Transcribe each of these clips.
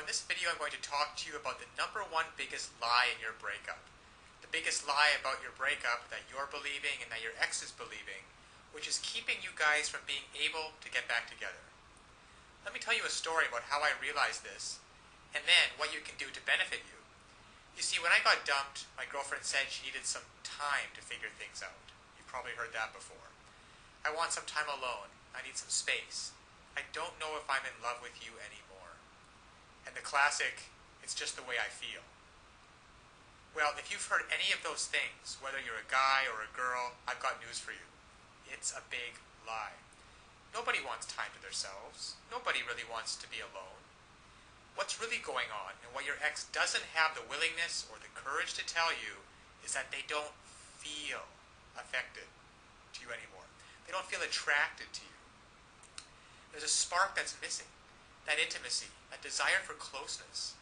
in this video I'm going to talk to you about the number one biggest lie in your breakup. The biggest lie about your breakup that you're believing and that your ex is believing, which is keeping you guys from being able to get back together. Let me tell you a story about how I realized this, and then what you can do to benefit you. You see, when I got dumped, my girlfriend said she needed some time to figure things out. You've probably heard that before. I want some time alone. I need some space. I don't know if I'm in love with you anymore. And the classic, it's just the way I feel. Well, if you've heard any of those things, whether you're a guy or a girl, I've got news for you. It's a big lie. Nobody wants time to themselves. Nobody really wants to be alone. What's really going on, and what your ex doesn't have the willingness or the courage to tell you, is that they don't feel affected to you anymore. They don't feel attracted to you. There's a spark that's missing. That intimacy, that desire for closeness,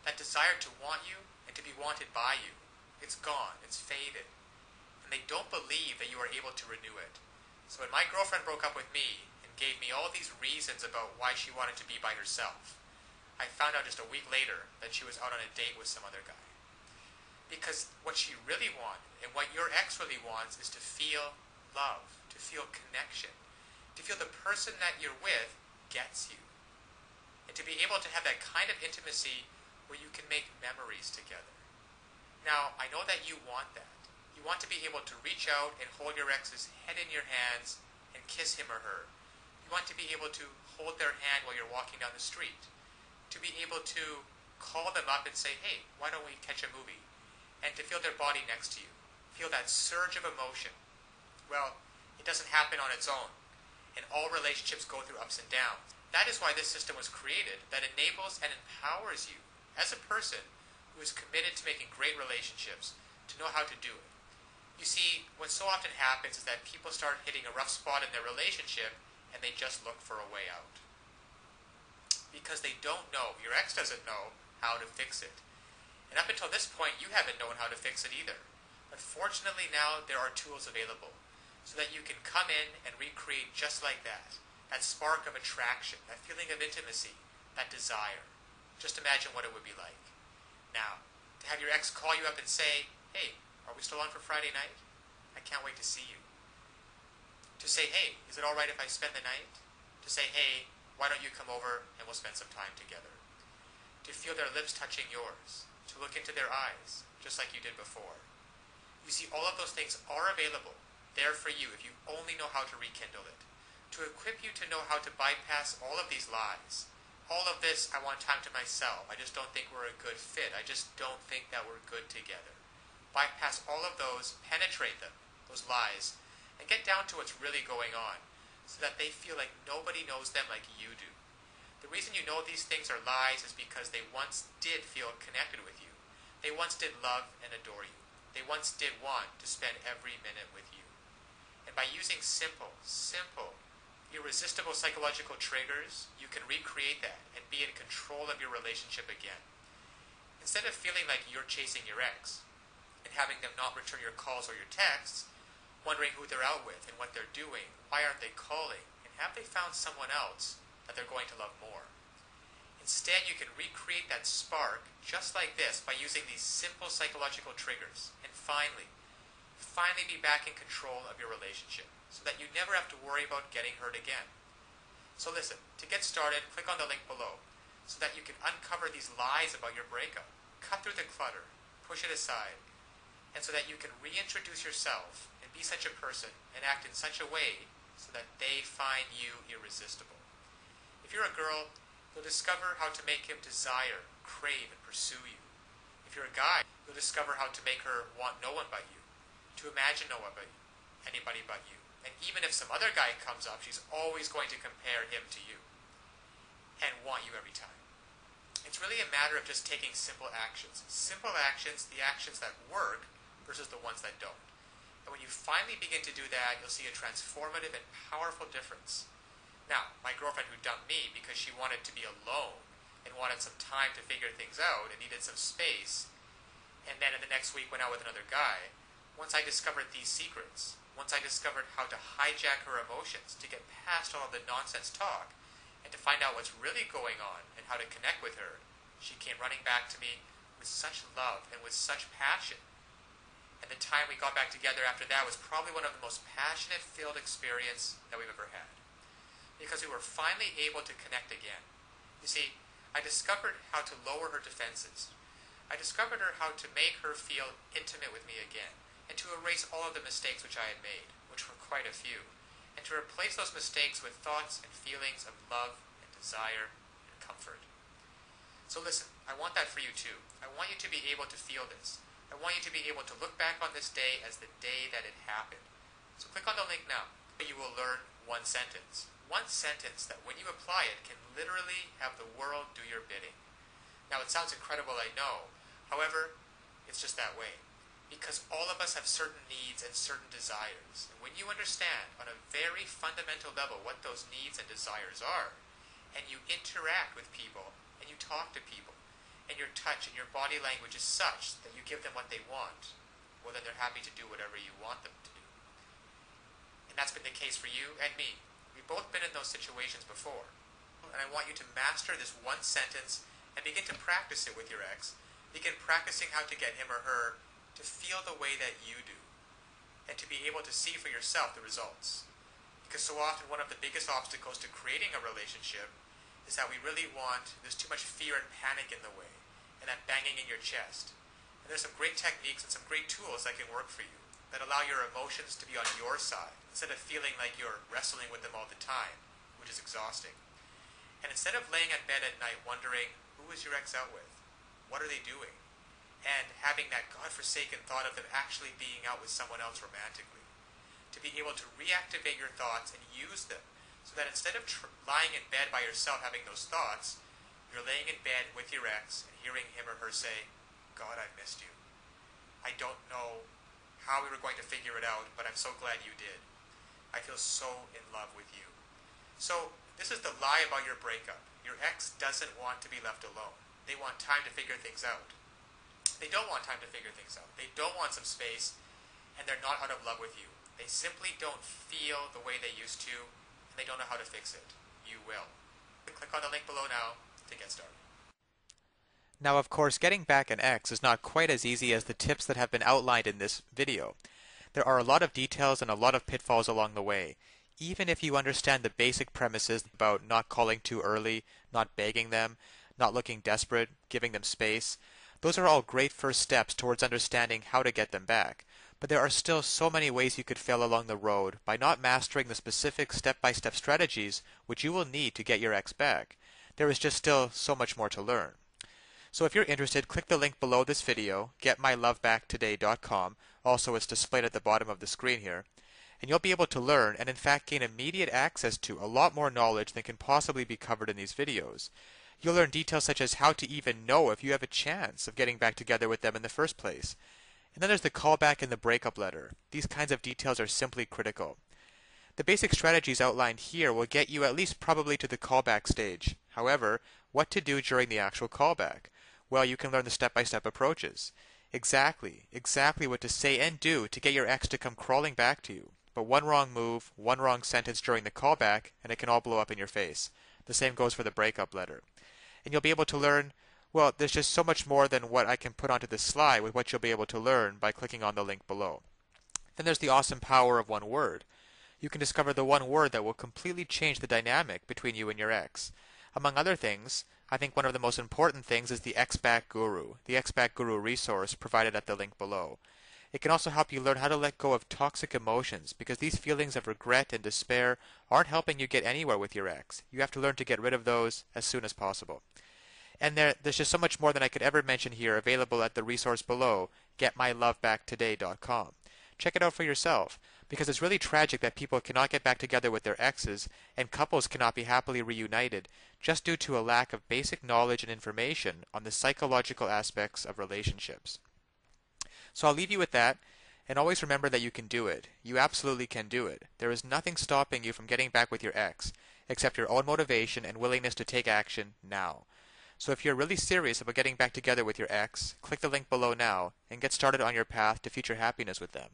that desire to want you and to be wanted by you. It's gone, it's faded. And they don't believe that you are able to renew it. So when my girlfriend broke up with me and gave me all these reasons about why she wanted to be by herself, I found out just a week later that she was out on a date with some other guy. Because what she really wanted, and what your ex really wants, is to feel love, to feel connection, to feel the person that you're with gets you. And to be able to have that kind of intimacy where you can make memories together. Now, I know that you want that. You want to be able to reach out and hold your ex's head in your hands and kiss him or her. You want to be able to hold their hand while you're walking down the street. To be able to call them up and say, hey, why don't we catch a movie? And to feel their body next to you. Feel that surge of emotion. Well, it doesn't happen on its own. And all relationships go through ups and downs. That is why this system was created, that enables and empowers you as a person who is committed to making great relationships to know how to do it. You see, what so often happens is that people start hitting a rough spot in their relationship and they just look for a way out. Because they don't know, your ex doesn't know how to fix it. And up until this point, you haven't known how to fix it either. But fortunately now there are tools available so that you can come in and recreate just like that. That spark of attraction, that feeling of intimacy, that desire. Just imagine what it would be like. Now, to have your ex call you up and say, hey, are we still on for Friday night? I can't wait to see you. To say, hey, is it all right if I spend the night? To say, hey, why don't you come over and we'll spend some time together? To feel their lips touching yours. To look into their eyes, just like you did before. You see, all of those things are available, there for you if you only know how to rekindle it. To equip you to know how to bypass all of these lies. All of this, I want time to myself. I just don't think we're a good fit. I just don't think that we're good together. Bypass all of those, penetrate them, those lies, and get down to what's really going on so that they feel like nobody knows them like you do. The reason you know these things are lies is because they once did feel connected with you. They once did love and adore you. They once did want to spend every minute with you. And by using simple, irresistible psychological triggers, you can recreate that and be in control of your relationship again. Instead of feeling like you're chasing your ex and having them not return your calls or your texts, wondering who they're out with and what they're doing, why aren't they calling, and have they found someone else that they're going to love more. Instead, you can recreate that spark just like this by using these simple psychological triggers and finally be back in control of your relationship so that you never have to worry about getting hurt again. So listen, to get started, click on the link below so that you can uncover these lies about your breakup, cut through the clutter, push it aside, and so that you can reintroduce yourself and be such a person and act in such a way so that they find you irresistible. If you're a girl, you'll discover how to make him desire, crave, and pursue you. If you're a guy, you'll discover how to make her want no one but you, to imagine no one but you, anybody but you. And even if some other guy comes up, she's always going to compare him to you and want you every time. It's really a matter of just taking simple actions. Simple actions, the actions that work versus the ones that don't. And when you finally begin to do that, you'll see a transformative and powerful difference. Now, my girlfriend who dumped me because she wanted to be alone and wanted some time to figure things out and needed some space, and then in the next week went out with another guy, once I discovered these secrets, once I discovered how to hijack her emotions, to get past all of the nonsense talk, and to find out what's really going on and how to connect with her, She came running back to me with such love and with such passion. And the time we got back together after that was probably one of the most passionate filled experience that we've ever had. Because we were finally able to connect again. You see, I discovered how to lower her defenses. I discovered how to make her feel intimate with me again, and to erase all of the mistakes which I had made, which were quite a few, and to replace those mistakes with thoughts and feelings of love and desire and comfort. So listen, I want that for you too. I want you to be able to feel this. I want you to be able to look back on this day as the day that it happened. So click on the link now. You will learn one sentence. One sentence that when you apply it can literally have the world do your bidding. Now it sounds incredible, I know. However, it's just that way. Because all of us have certain needs and certain desires. And when you understand on a very fundamental level what those needs and desires are, and you interact with people, and you talk to people, and your touch and your body language is such that you give them what they want, well then they're happy to do whatever you want them to do. And that's been the case for you and me. We've both been in those situations before. And I want you to master this one sentence and begin to practice it with your ex. Begin practicing how to get him or her to feel the way that you do, and to be able to see for yourself the results. Because so often one of the biggest obstacles to creating a relationship is that we really want, there's too much fear and panic in the way, and that banging in your chest. And there's some great techniques and some great tools that can work for you, that allow your emotions to be on your side, instead of feeling like you're wrestling with them all the time, which is exhausting. And instead of laying in bed at night wondering, who is your ex out with? What are they doing? And having that godforsaken thought of them actually being out with someone else romantically. To be able to reactivate your thoughts and use them, so that instead of lying in bed by yourself having those thoughts, you're laying in bed with your ex and hearing him or her say, God, I missed you. I don't know how we were going to figure it out, but I'm so glad you did. I feel so in love with you. So this is the lie about your breakup. Your ex doesn't want to be left alone. They want time to figure things out. They don't want time to figure things out. They don't want some space, and they're not out of love with you. They simply don't feel the way they used to, and they don't know how to fix it. You will. Click on the link below now to get started. Now, of course, getting back an ex is not quite as easy as the tips that have been outlined in this video. There are a lot of details and a lot of pitfalls along the way. Even if you understand the basic premises about not calling too early, not begging them, not looking desperate, giving them space, those are all great first steps towards understanding how to get them back. But there are still so many ways you could fail along the road by not mastering the specific step-by-step strategies which you will need to get your ex back. There is just still so much more to learn. So if you're interested, click the link below this video, getmylovebacktoday.com. Also, it's displayed at the bottom of the screen here. And you'll be able to learn and in fact gain immediate access to a lot more knowledge than can possibly be covered in these videos. You'll learn details such as how to even know if you have a chance of getting back together with them in the first place. And then there's the callback and the breakup letter. These kinds of details are simply critical. The basic strategies outlined here will get you at least probably to the callback stage. However, what to do during the actual callback? Well, you can learn the step-by-step approaches. Exactly what to say and do to get your ex to come crawling back to you. But one wrong move, one wrong sentence during the callback, and it can all blow up in your face. The same goes for the breakup letter. And you'll be able to learn, well, there's just so much more than what I can put onto this slide with what you'll be able to learn by clicking on the link below. Then there's the awesome power of one word. You can discover the one word that will completely change the dynamic between you and your ex. Among other things, I think one of the most important things is the Ex-Back Guru, the Ex-Back Guru resource provided at the link below. It can also help you learn how to let go of toxic emotions, because these feelings of regret and despair aren't helping you get anywhere with your ex. You have to learn to get rid of those as soon as possible. And there's just so much more than I could ever mention here available at the resource below, getmylovebacktoday.com. Check it out for yourself, because it's really tragic that people cannot get back together with their exes, and couples cannot be happily reunited, just due to a lack of basic knowledge and information on the psychological aspects of relationships. So I'll leave you with that, and always remember that you can do it. You absolutely can do it. There is nothing stopping you from getting back with your ex, except your own motivation and willingness to take action now. So if you're really serious about getting back together with your ex, click the link below now and get started on your path to future happiness with them.